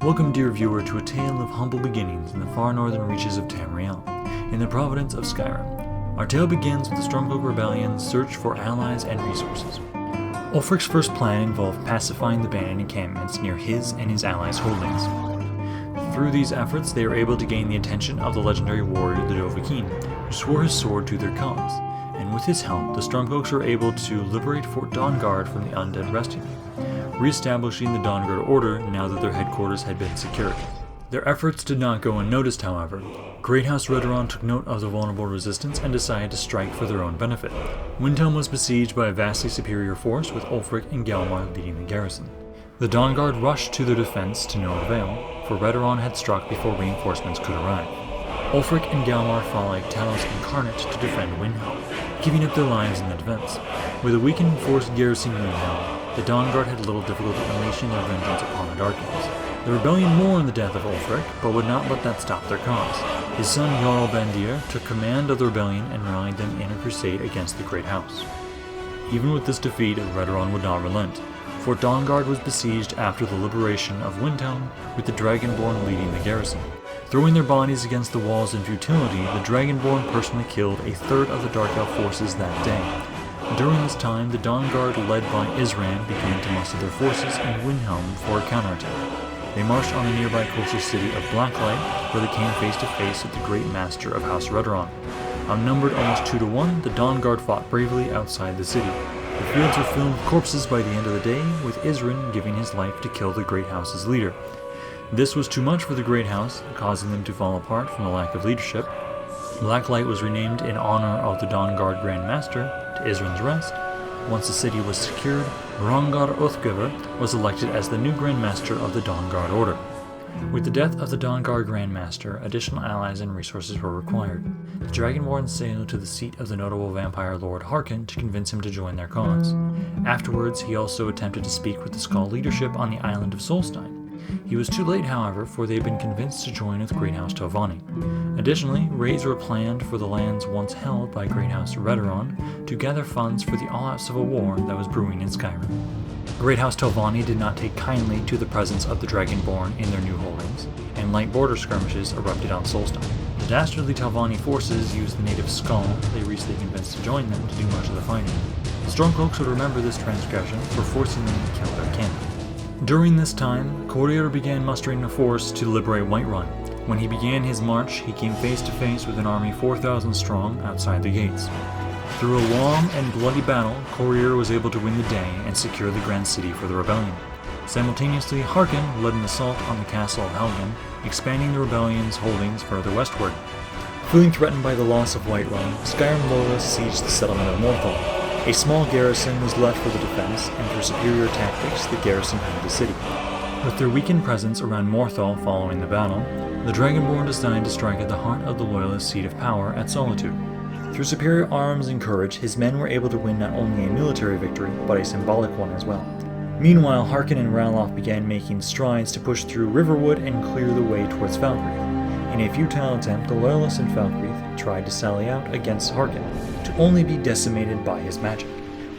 Welcome, dear viewer, to a tale of humble beginnings in the far northern reaches of Tamriel, in the province of Skyrim. Our tale begins with the Stormcloak Rebellion's search for allies and resources. Ulfric's first plan involved pacifying the banned encampments near his and his allies' holdings. Through these efforts, they were able to gain the attention of the legendary warrior the Dovahkiin, who swore his sword to their cause, and with his help, the Stormcloaks were able to liberate Fort Dawnguard from the undead resting, re-establishing the Dawnguard Order now that their headquarters had been secured. Their efforts did not go unnoticed, however. Great House Redoran took note of the vulnerable resistance and decided to strike for their own benefit. Windhelm was besieged by a vastly superior force, with Ulfric and Galmar leading the garrison. The Dawnguard rushed to their defense to no avail, for Redoran had struck before reinforcements could arrive. Ulfric and Galmar fought like Talos Incarnate to defend Windhelm, giving up their lives in the defense. With a weakened force garrisoning Windhelm, the Dawnguard had little difficulty unleashing their vengeance upon the Darkens. The rebellion mourned the death of Ulfric, but would not let that stop their cause. His son Jarl Bandir took command of the rebellion and rallied them in a crusade against the Great House. Even with this defeat, Redoran would not relent. Fort Dawnguard was besieged after the liberation of Windhelm, with the Dragonborn leading the garrison. Throwing their bodies against the walls in futility, the Dragonborn personally killed a third of the Dark Elf forces that day. During this time, the Dawnguard, led by Isran, began to muster their forces in Windhelm for a counterattack. They marched on the nearby coastal city of Blacklight, where they came face to face with the Great Master of House Redoran. Outnumbered almost 2 to 1, the Dawnguard fought bravely outside the city. The fields were filled with corpses by the end of the day, with Isran giving his life to kill the Great House's leader. This was too much for the Great House, causing them to fall apart from the lack of leadership. Blacklight was renamed in honor of the Dawnguard Grand Master, to Isran's rest. Once the city was secured, Rongar Oathgiver was elected as the new Grand Master of the Dawnguard Order. With the death of the Dawnguard Grand Master, additional allies and resources were required. The Dragonborn sailed to the seat of the notable vampire Lord Harkon to convince him to join their cause. Afterwards, he also attempted to speak with the Skull leadership on the island of Solstein. He was too late, however, for they had been convinced to join with Great House Tovani. Additionally, raids were planned for the lands once held by Great House Redoran to gather funds for the all-out civil war that was brewing in Skyrim. Great House Tovani did not take kindly to the presence of the Dragonborn in their new holdings, and light border skirmishes erupted on Solstein. The dastardly Tovani forces used the native Skull they recently convinced to join them to do much of the fighting. The Stormcloaks would remember this transgression for forcing them to kill their kin. During this time, Courier began mustering a force to liberate Whiterun. When he began his march, he came face to face with an army 4,000 strong outside the gates. Through a long and bloody battle, Courier was able to win the day and secure the Grand City for the rebellion. Simultaneously, Harkon led an assault on the castle of Helgen, expanding the rebellion's holdings further westward. Feeling threatened by the loss of Whiterun, Skyrim loyalists sieged the settlement of Morthal. A small garrison was left for the defense, and through superior tactics, the garrison held the city. With their weakened presence around Morthal following the battle, the Dragonborn decided to strike at the heart of the Loyalist seat of power at Solitude. Through superior arms and courage, his men were able to win not only a military victory, but a symbolic one as well. Meanwhile, Harkon and Ralof began making strides to push through Riverwood and clear the way towards Falkreath. In a futile attempt, the Loyalists in Falkreath tried to sally out against Harkon, to only be decimated by his magic.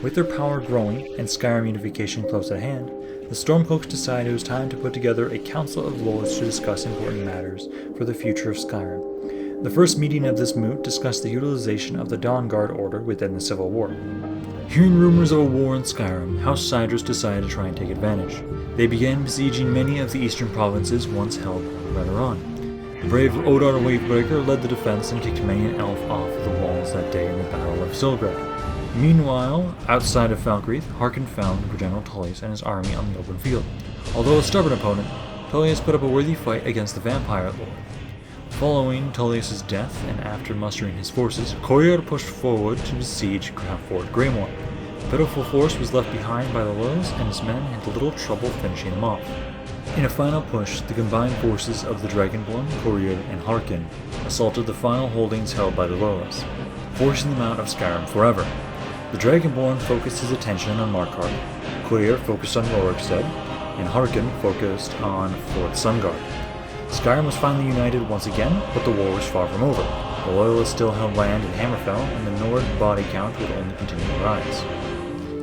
With their power growing and Skyrim unification close at hand, the Stormcloaks decided it was time to put together a council of lords to discuss important matters for the future of Skyrim. The first meeting of this moot discussed the utilization of the Dawnguard Order within the Civil War. Hearing rumors of a war in Skyrim, House Sidrus decided to try and take advantage. They began besieging many of the eastern provinces once held by Redoran. The brave Odar Wavebreaker led the defense and kicked many an elf off the walls that day in the Battle of Silgrad. Meanwhile, outside of Falkreath, Harkon found General Tullius and his army on the open field. Although a stubborn opponent, Tullius put up a worthy fight against the Vampire Lord. Following Tullius' death and after mustering his forces, Courier pushed forward to besiege Fort Greymore. The pitiful force was left behind by the Loyalists, and his men had little trouble finishing them off. In a final push, the combined forces of the Dragonborn, Courier, and Harkon assaulted the final holdings held by the Loyalists, forcing them out of Skyrim forever. The Dragonborn focused his attention on Markarth, Courier focused on Rorikstead, and Harkon focused on Fort Sungard. Skyrim was finally united once again, but the war was far from over. The Loyalists still held land in Hammerfell, and the Nord body count would only continue to rise.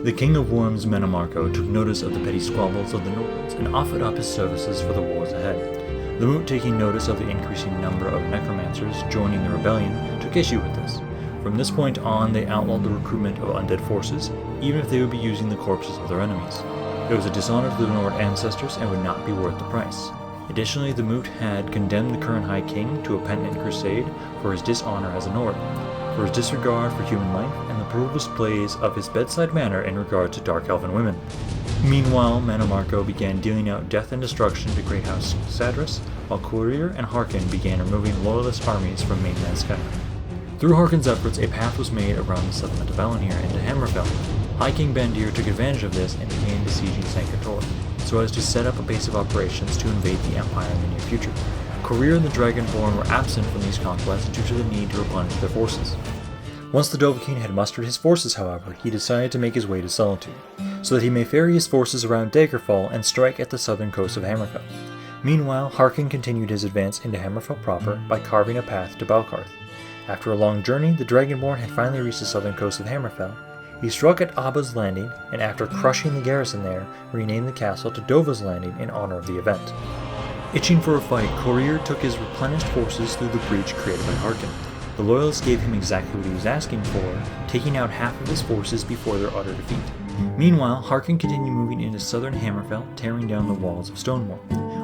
The King of Worms, Menamarco, took notice of the petty squabbles of the Nords and offered up his services for the wars ahead. The Moot, taking notice of the increasing number of necromancers joining the rebellion, took issue with this. From this point on, they outlawed the recruitment of undead forces, even if they would be using the corpses of their enemies. It was a dishonor to the Nord ancestors and would not be worth the price. Additionally, the Moot had condemned the current High King to a penitent crusade for his dishonor as a Nord, for his disregard for human life, and the brutal displays of his bedside manner in regard to dark elven women. Meanwhile, Menamarco began dealing out death and destruction to Great House Sadras, while Courier and Harkin began removing loyalist armies from mainland Skyrim. Through Harkin's efforts, a path was made around the settlement of Valinhir into Hammerfell. High King Bandir took advantage of this and began besieging Sanctor, so as to set up a base of operations to invade the Empire in the near future. Courier and the Dragonborn were absent from these conquests due to the need to replenish their forces. Once the Dovahkiin had mustered his forces, however, he decided to make his way to Solitude, so that he may ferry his forces around Daggerfall and strike at the southern coast of Hammerfell. Meanwhile, Harkin continued his advance into Hammerfell proper by carving a path to Balcarth. After a long journey, the Dragonborn had finally reached the southern coast of Hammerfell. He struck at Abba's Landing, and after crushing the garrison there, renamed the castle to Dova's Landing in honor of the event. Itching for a fight, Courier took his replenished forces through the breach created by Harkin. The Loyalists gave him exactly what he was asking for, taking out half of his forces before their utter defeat. Meanwhile, Harkin continued moving into southern Hammerfell, tearing down the walls of Stonemoor.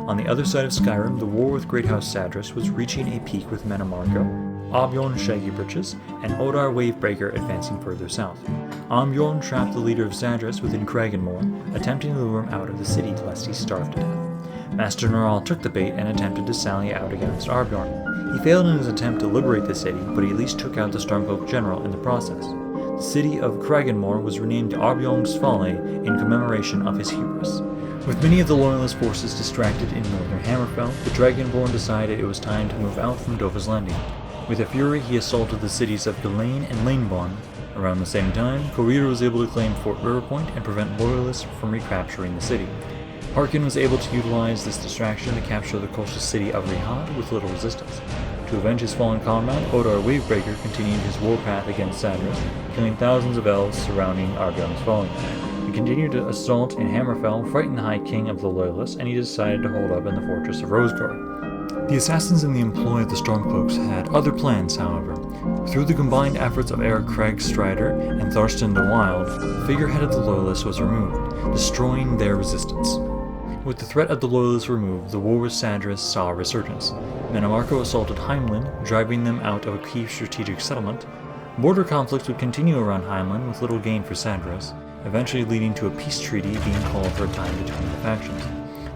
On the other side of Skyrim, the war with Great House Sadras was reaching a peak with Menamarco, Obbjorn Shaggy Britches, and Odar Wavebreaker advancing further south. Obbjorn trapped the leader of Sadras within Kragenmoor, attempting to lure him out of the city lest he starve to death. Master Neral took the bait and attempted to sally out against Obbjorn. He failed in his attempt to liberate the city, but he at least took out the Stormcloak general in the process. The city of Kragenmoor was renamed Obbjorn Svalle in commemoration of his hubris. With many of the Loyalist forces distracted in northern Hammerfell, the Dragonborn decided it was time to move out from Dova's Landing. With a fury, he assaulted the cities of Ghislain and Lanebon. Around the same time, Courier was able to claim Fort Riverpoint and prevent Loyalists from recapturing the city. Harkin was able to utilize this distraction to capture the coastal city of Rihad with little resistance. To avenge his fallen comrade, Odar Wavebreaker continued his warpath against Sadras, killing thousands of elves surrounding Obbjorn's fallen. He continued to assault in Hammerfell, frighten the High King of the Loyalists, and he decided to hold up in the fortress of Rosegard. The assassins in the employ of the Stormcloaks had other plans, however. Through the combined efforts of Eric Craig Strider and Thorsten the Wild, the figurehead of the Loyalists was removed, destroying their resistance. With the threat of the Loyalists removed, the war with Sadras saw a resurgence. Menamarco assaulted Heimlin, driving them out of a key strategic settlement. Border conflicts would continue around Heimlin with little gain for Sadras, eventually leading to a peace treaty being called for a time between the factions.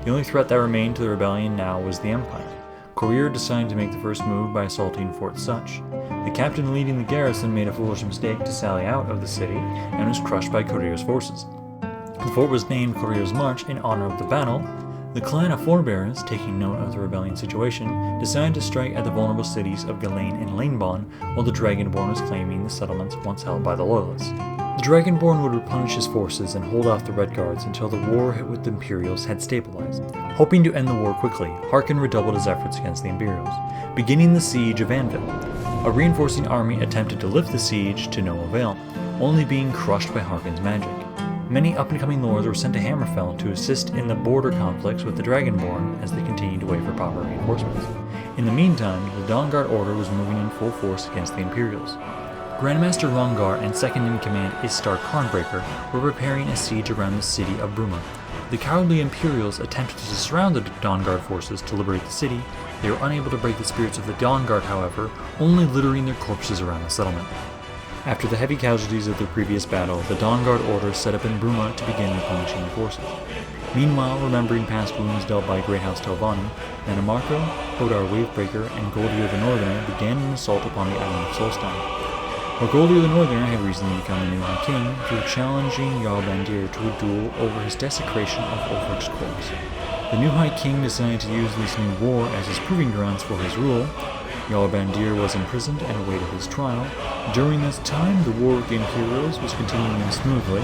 The only threat that remained to the rebellion now was the Empire. Courier decided to make the first move by assaulting Fort Such. The captain leading the garrison made a foolish mistake to sally out of the city and was crushed by Courier's forces. The fort was named Courier's March in honor of the battle. The clan of Forebearers, taking note of the rebellion situation, decided to strike at the vulnerable cities of Ghislain and Lanebon, while the Dragonborn was claiming the settlements once held by the Loyalists. The Dragonborn would replenish his forces and hold off the Red Guards until the war with the Imperials had stabilized. Hoping to end the war quickly, Harkin redoubled his efforts against the Imperials, beginning the siege of Anvil. A reinforcing army attempted to lift the siege to no avail, only being crushed by Harkin's magic. Many up-and-coming lords were sent to Hammerfell to assist in the border conflicts with the Dragonborn as they continued to wait for proper reinforcements. In the meantime, the Dawnguard Order was moving in full force against the Imperials. Grandmaster Rongar and second-in-command Istar Karnbreaker were preparing a siege around the city of Bruma. The cowardly Imperials attempted to surround the Dawnguard forces to liberate the city. They were unable to break the spirits of the Dawnguard, however, only littering their corpses around the settlement. After the heavy casualties of the previous battle, the Dawnguard Order set up in Bruma to begin replenishing the forces. Meanwhile, remembering past wounds dealt by Great House Telvanni, Menamarco, Odar Wavebreaker, and Goldir the Northerner began an assault upon the island of Solstein. While Goldir the Northerner had recently become the new High King through challenging Jarl Bandir to a duel over his desecration of Ulfric's corpse. The new High King decided to use this new war as his proving grounds for his rule. Jarl Bandir was imprisoned and awaited his trial. During this time, the war with the Imperials was continuing smoothly.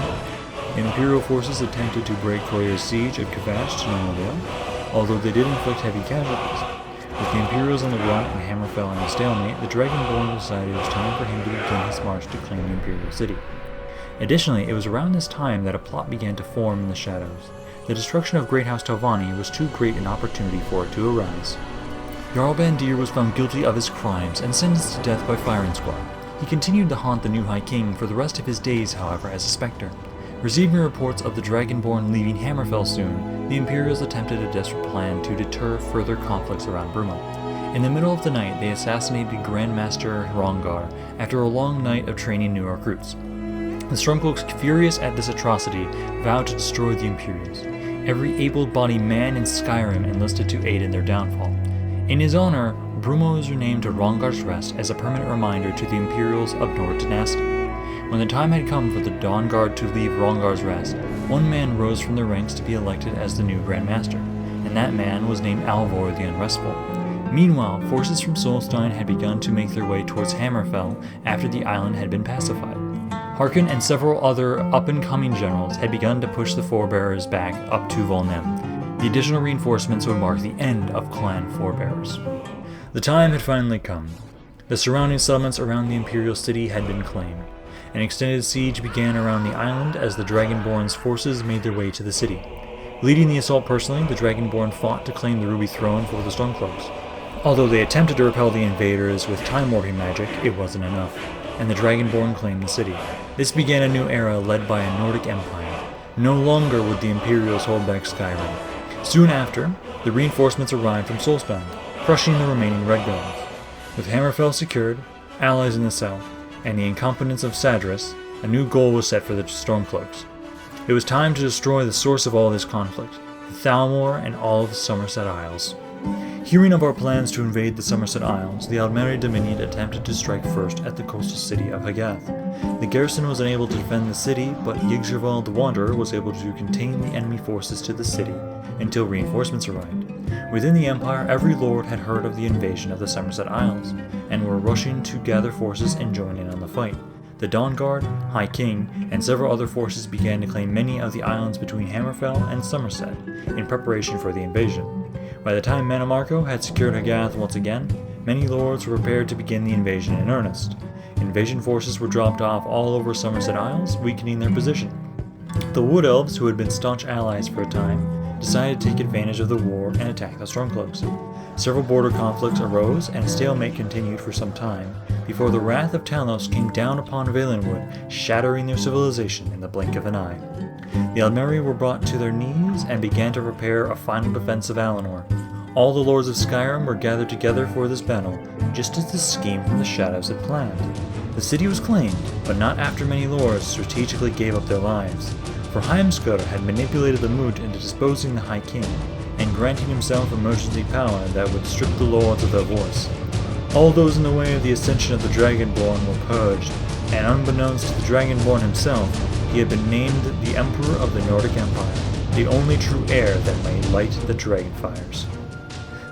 The Imperial forces attempted to break Courier's siege of Kvatch to no avail, although they did inflict heavy casualties. With the Imperials on the run and Hammerfell in a stalemate, the Dragonborn decided it was time for him to begin his march to claim the Imperial city. Additionally, it was around this time that a plot began to form in the shadows. The destruction of Great House Telvanni was too great an opportunity for it to arise. Jarl Bandir was found guilty of his crimes and sentenced to death by firing squad. He continued to haunt the new High King for the rest of his days, however, as a specter. Receiving reports of the Dragonborn leaving Hammerfell soon, the Imperials attempted a desperate plan to deter further conflicts around Brumo. In the middle of the night, they assassinated Grandmaster Hrongar after a long night of training new recruits. The Stormcloaks, furious at this atrocity, vowed to destroy the Imperials. Every able-bodied man in Skyrim enlisted to aid in their downfall. In his honor, Brumo was renamed to Hrongar's Rest as a permanent reminder to the Imperials of Nord dynasty. When the time had come for the Dawn Guard to leave Hrongar's Rest, one man rose from their ranks to be elected as the new Grand Master, and that man was named Alvor the Unrestful. Meanwhile, forces from Solstein had begun to make their way towards Hammerfell after the island had been pacified. Harkon and several other up-and-coming generals had begun to push the Forebearers back up to Volnem. The additional reinforcements would mark the end of Clan Forebearers. The time had finally come. The surrounding settlements around the Imperial city had been claimed. An extended siege began around the island as the Dragonborn's forces made their way to the city. Leading the assault personally, the Dragonborn fought to claim the Ruby Throne for the Stormcloaks. Although they attempted to repel the invaders with time-warping magic, it wasn't enough, and the Dragonborn claimed the city. This began a new era led by a Nordic empire. No longer would the Imperials hold back Skyrim. Soon after, the reinforcements arrived from Solstheim, crushing the remaining Red Guards. With Hammerfell secured, allies in the south, and the incompetence of Sadras, a new goal was set for the Stormcloaks. It was time to destroy the source of all this conflict, the Thalmor and all of the Somerset Isles. Hearing of our plans to invade the Somerset Isles, the Aldmeri Dominion attempted to strike first at the coastal city of Hagath. The garrison was unable to defend the city, but Yggdrasil the Wanderer was able to contain the enemy forces to the city until reinforcements arrived. Within the Empire, every lord had heard of the invasion of the Somerset Isles, and were rushing to gather forces and join in on the fight. The Dawn Guard, High King, and several other forces began to claim many of the islands between Hammerfell and Somerset, in preparation for the invasion. By the time Mannimarco had secured Hagath once again, many lords were prepared to begin the invasion in earnest. Invasion forces were dropped off all over Somerset Isles, weakening their position. The Wood Elves, who had been staunch allies for a time, decided to take advantage of the war and attack the Stormcloaks. Several border conflicts arose, and a stalemate continued for some time, before the wrath of Talos came down upon Valenwood, shattering their civilization in the blink of an eye. The Aldmeri were brought to their knees and began to prepare a final defense of Alinor. All the lords of Skyrim were gathered together for this battle, just as the scheme from the Shadows had planned. The city was claimed, but not after many lords strategically gave up their lives, for Heimskr had manipulated the moot into disposing the High King, and granting himself emergency power that would strip the lords of their voice. All those in the way of the ascension of the Dragonborn were purged, and unbeknownst to the Dragonborn himself, he had been named the Emperor of the Nordic Empire, the only true heir that may light the Dragonfires.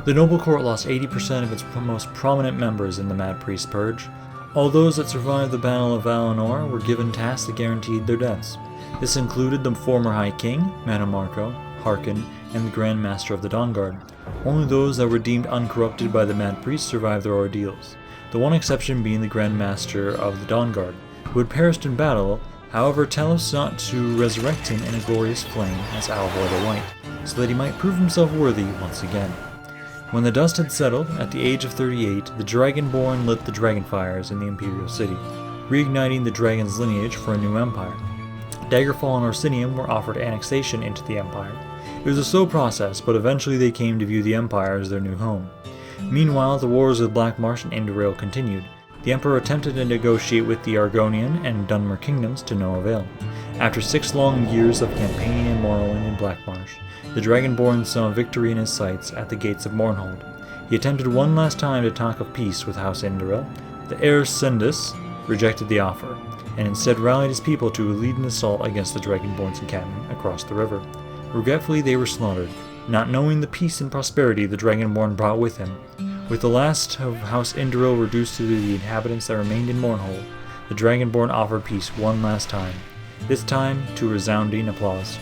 The noble court lost 80% of its most prominent members in the Mad Priest Purge. All those that survived the Battle of Valinor were given tasks that guaranteed their deaths. This included the former High King, Mannimarco, Harkon, and the Grand Master of the Dawn Guard. Only those that were deemed uncorrupted by the Mad Priest survived their ordeals, the one exception being the Grand Master of the Dawn Guard, who had perished in battle. However, Talos sought to resurrect him in a glorious flame as Alvor the White, so that he might prove himself worthy once again. When the dust had settled, at the age of 38, the Dragonborn lit the Dragonfires in the Imperial City, reigniting the dragon's lineage for a new empire. Daggerfall and Orsinium were offered annexation into the Empire. It was a slow process, but eventually they came to view the Empire as their new home. Meanwhile, the wars with Blackmarsh and Indoril continued. The Emperor attempted to negotiate with the Argonian and Dunmer kingdoms to no avail. After 6 long years of campaigning and morrowind in Blackmarsh, the Dragonborn saw victory in his sights at the gates of Mournhold. He attempted one last time to talk of peace with House Indoril. The heir Sindus rejected the offer, and instead rallied his people to lead an assault against the Dragonborn's encampment across the river. Regretfully, they were slaughtered, not knowing the peace and prosperity the Dragonborn brought with him. With the last of House Indoril reduced to the inhabitants that remained in Mournhold, the Dragonborn offered peace one last time, this time to resounding applause.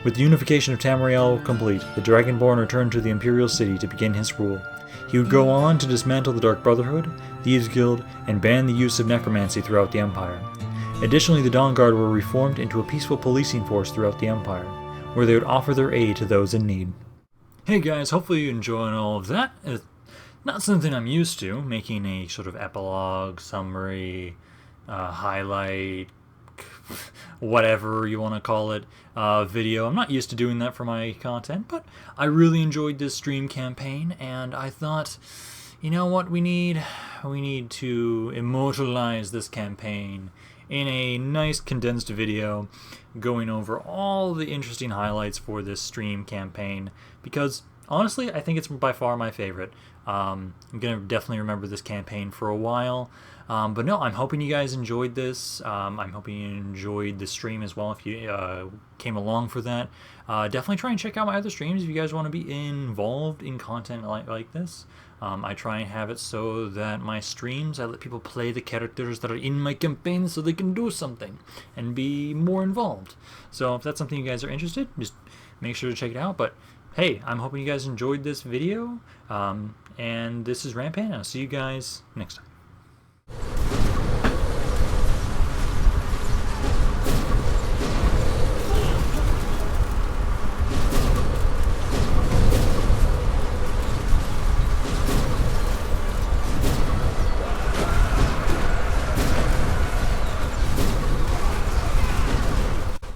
With the unification of Tamriel complete, the Dragonborn returned to the Imperial City to begin his rule. He would go on to dismantle the Dark Brotherhood, Thieves' Guild, and ban the use of necromancy throughout the Empire. Additionally, the Dawn Guard were reformed into a peaceful policing force throughout the Empire, where they would offer their aid to those in need. Hey guys, hopefully you're enjoying all of that. It's not something I'm used to, making a sort of epilogue, summary, highlight, whatever you want to call it, video. I'm not used to doing that for my content, but I really enjoyed this stream campaign, and I thought, you know what we need? We need to immortalize this campaign in a nice condensed video going over all the interesting highlights for this stream campaign, because honestly I think it's by far my favorite. I'm gonna definitely remember this campaign for a while, but no, I'm hoping you guys enjoyed this. I'm hoping you enjoyed the stream as well if you came along for that. Definitely try and check out my other streams if you guys want to be involved in content like this. I try and have it so that my streams, I let people play the characters that are in my campaign so they can do something and be more involved. So if that's something you guys are interested, just make sure to check it out. But hey, I'm hoping you guys enjoyed this video, and this is Rampan, and I'll see you guys next time.